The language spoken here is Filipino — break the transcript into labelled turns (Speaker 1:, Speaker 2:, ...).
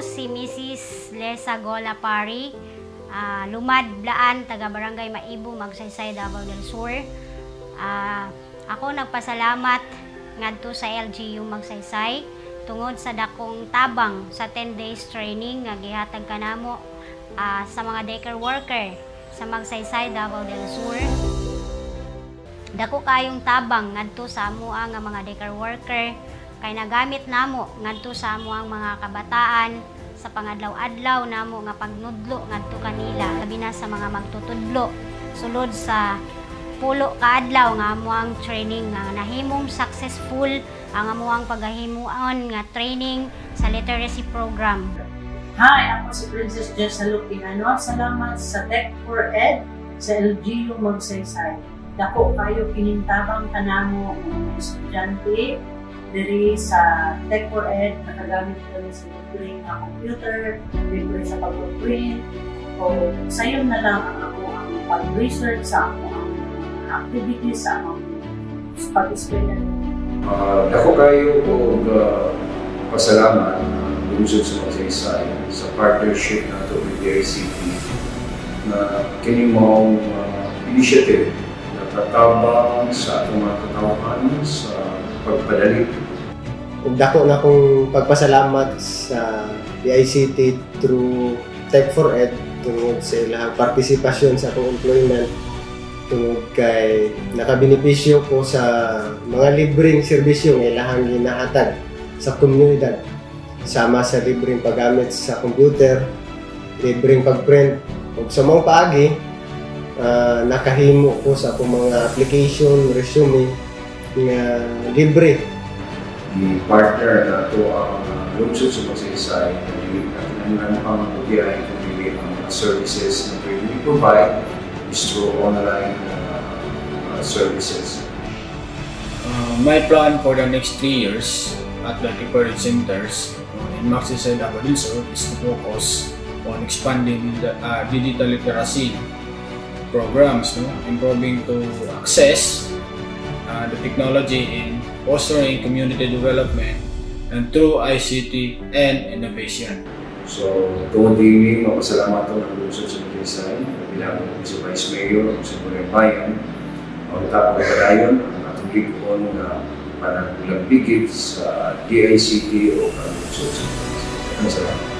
Speaker 1: Ako si Mrs. Lesa Golapari, Lumad Blaan, taga Barangay Maibo, Magsaysay, Davao del Sur. Ako nagpasalamat ngadto sa LGU Magsaysay tungod sa dakong tabang sa 10 days training nga gihatag kanamo sa mga daycare worker sa Magsaysay, Davao del Sur. Dako kayong tabang ngadto sa amoa nga mga daycare worker kay nagamit namo ngadto sa amoang mga kabataan sa pangadlaw-adlaw namo nga pagnudlo ngadto kanila labi na sa mga magtutudlo sulod sa pulo ka adlaw nga amoang training nga nahimong successful ang amoang pagahimuon nga training sa literacy program.
Speaker 2: Hi, ako si Princess Jessa Lupinano. Salamat sa Tech4Ed sa LGU Magsaysay. Dako kayo kinintabang kanamo ng estudyante diri sa Tech4Ed, nakagamit kami sa libre na computer, libre sa pag-print, o sayon na lang ang ako ang pag-research sa ako ang activities sa ako pag-eskwela.
Speaker 3: Dako kayo og pasalamat lungsod sa Magsaysay sa partnership nato with the ICT na kini mao initiative na tatabang sa atong mga katawhan sa pagpadali.
Speaker 4: Ug dako na akong pagpasalamat sa DICT through Tech4Ed tungod sa ilang partisipasyon sa akong employment, tungod kay nakabenepisyo ko sa mga libreng serbisyo nga ilang ginahatag sa komunidad, sama sa libreng paggamit sa computer, libreng pagprint, ug sa mga paagi nakahimo ko sa akong mga application, resume nga libre.
Speaker 3: I-partner na ito ang lungsod sa Magsaysay na kinahanglan ang magbiyahe kung hindi ang services na pwede i-provide is through online services.
Speaker 5: My plan for the next 3 years at the Tech4Ed centers in Magsaysay, Davao del Sur is to focus on expanding the digital literacy programs, improving to access the technology in fostering community development and through ICT and innovation.
Speaker 3: So, tungod din mapasalamat ang lungsod sa Magsaysay, bilang si Vice Mayor o sa Bayan, ang tapos pagkadayon ang atong ligon na panagulambigit sa DICT o ang lungsod sa Magsaysay. Salamat.